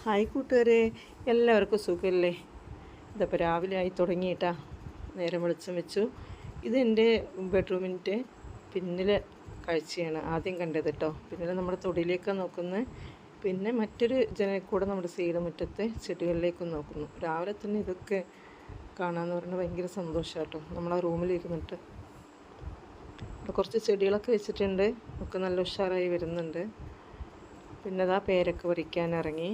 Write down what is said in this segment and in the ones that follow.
Hi കൂട്ടുകാരെ, എല്ലാവർക്കും സുഖമല്ലേ? ഇതപ്പോൾ രാവിലെ ആയി തുടങ്ങിയിട്ടാ, നേരം വെളിച്ചം വെച്ചു. ഇതെൻ്റെ ബെഡ്റൂമിൻ്റെ പിന്നിലെ കാഴ്ചയാണ് ആദ്യം കണ്ടത് കേട്ടോ. പിന്നിൽ നമ്മുടെ തൊടിയിലേക്കാണ് നോക്കുന്നത്. പിന്നെ മറ്റൊരു ജനലിൽ കൂടെ നമ്മുടെ സൈഡ് മുറ്റത്തെ ചെടികളിലേക്കും നോക്കുന്നു. രാവിലെ തന്നെ ഇതൊക്കെ കാണാമെന്ന് പറയുന്നത് ഭയങ്കര സന്തോഷമാണ് കേട്ടോ. നമ്മളാ റൂമിലിരുന്നിട്ട് ഇവിടെ കുറച്ച് ചെടികളൊക്കെ വെച്ചിട്ടുണ്ട്, ഒക്കെ നല്ല ഉഷാറായി വരുന്നുണ്ട്. പിന്നെ അതാ പേരൊക്കെ പറിക്കാൻ ഇറങ്ങി.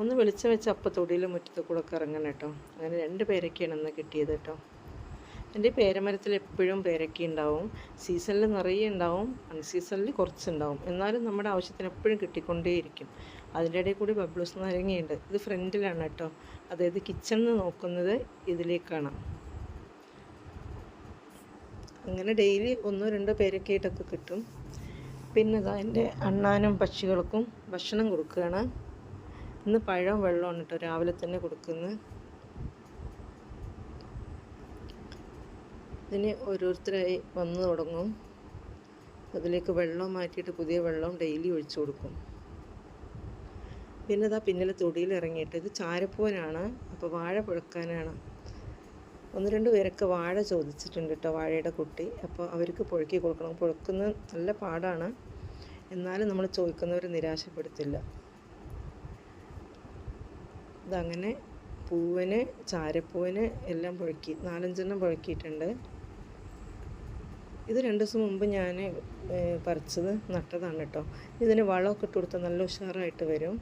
ഒന്ന് വെളിച്ചം വെച്ച് അപ്പം തൊടിയിൽ മുറ്റത്ത് കൂടെ ഒക്കെ ഇറങ്ങണം കേട്ടോ. അങ്ങനെ 2 പേരൊക്കെയാണ് ഇന്ന് കിട്ടിയത് കേട്ടോ. എൻ്റെ പേരമരത്തിൽ എപ്പോഴും പേരക്ക ഉണ്ടാവും. സീസണിൽ നിറയെ ഉണ്ടാവും, അൺസീസണിൽ കുറച്ചുണ്ടാവും. എന്നാലും നമ്മുടെ ആവശ്യത്തിന് എപ്പോഴും കിട്ടിക്കൊണ്ടേയിരിക്കും. അതിൻ്റെ ഇടയിൽ കൂടി ബബ്ലൂസ് നാരങ്ങയുണ്ട്. ഇത് ഫ്രണ്ടിലാണ് കേട്ടോ, അതായത് കിച്ചണിൽ നോക്കുന്നത് ഇതിലേക്കാണ്. അങ്ങനെ ഡെയിലി 1-2 പേരക്കയായിട്ടൊക്കെ കിട്ടും. പിന്നെ ഇതാ എൻ്റെ അണ്ണാനും പക്ഷികൾക്കും ഭക്ഷണം കൊടുക്കുകയാണ്. ഇന്ന് പഴം വെള്ളമാണ് കേട്ടോ രാവിലെ തന്നെ കൊടുക്കുന്നത്. ഇതിന് ഓരോരുത്തരായി വന്നു തുടങ്ങും. അതിലേക്ക് വെള്ളം മാറ്റിയിട്ട് പുതിയ വെള്ളം ഡെയിലി ഒഴിച്ചു കൊടുക്കും. പിന്നെ ഇതാ പിന്നിലെ തൊടിയിൽ ഇറങ്ങിയിട്ട്, ഇത് ചാരപ്പൂവനാണ്, അപ്പോൾ വാഴ പുഴക്കാനാണ്. 1-2 പേരൊക്കെ വാഴ ചോദിച്ചിട്ടുണ്ട് കേട്ടോ, വാഴയുടെ കുട്ടി. അപ്പോൾ അവർക്ക് പുഴക്കി കൊടുക്കണം. പുഴക്കുന്നത് നല്ല പാടാണ്, എന്നാലും നമ്മൾ ചോദിക്കുന്നവർ നിരാശപ്പെടുത്തില്ല. ഇതങ്ങനെ പൂവിന്, ചാരപ്പൂവിന് എല്ലാം പുഴക്കി 4-5 പുഴക്കിയിട്ടുണ്ട്. ഇത് 2 ദിവസം മുമ്പ് ഞാൻ പറിച്ചത് നട്ടതാണ് കേട്ടോ. ഇതിന് വളമൊക്കെ ഇട്ട് കൊടുത്താൽ നല്ല ഉഷാറായിട്ട് വരും.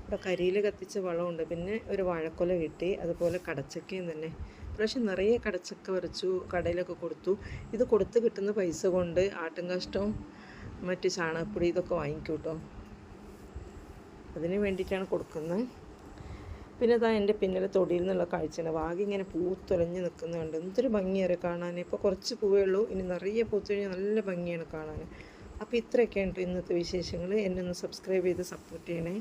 ഇവിടെ കരിയിൽ കത്തിച്ച വളമുണ്ട്. പിന്നെ ഒരു വാഴക്കൊല കിട്ടി, അതുപോലെ കടച്ചക്കയും തന്നെ. പ്രാവശ്യം നിറയെ കടച്ചക്ക പറിച്ചു, കടയിലൊക്കെ കൊടുത്തു. ഇത് കൊടുത്ത് കിട്ടുന്ന പൈസ കൊണ്ട് ആട്ടും കാഷ്ടവും മറ്റ് ചാണകപ്പൊടി ഇതൊക്കെ വാങ്ങിക്കും കേട്ടോ. അതിന് വേണ്ടിയിട്ടാണ് കൊടുക്കുന്നത്. പിന്നെ അതാ എൻ്റെ പിന്നിൽ തൊടിയിൽ നിന്നുള്ള കാഴ്ചയാണ്. വാഗി ഇങ്ങനെ പൂത്തൊലഞ്ഞ് നിൽക്കുന്നുണ്ട്. എന്തൊരു ഭംഗിയാണ് കാണാൻ. ഇപ്പോൾ കുറച്ച് പൂവേ ഉള്ളൂ, ഇനി നിറയെ പൂത്ത് കഴിഞ്ഞാൽ നല്ല ഭംഗിയാണ് കാണാൻ. അപ്പോൾ ഇത്രയൊക്കെയാണ് ഇന്നത്തെ വിശേഷങ്ങൾ. എന്നെ ഒന്ന് സബ്സ്ക്രൈബ് ചെയ്ത് സപ്പോർട്ട് ചെയ്യണേ.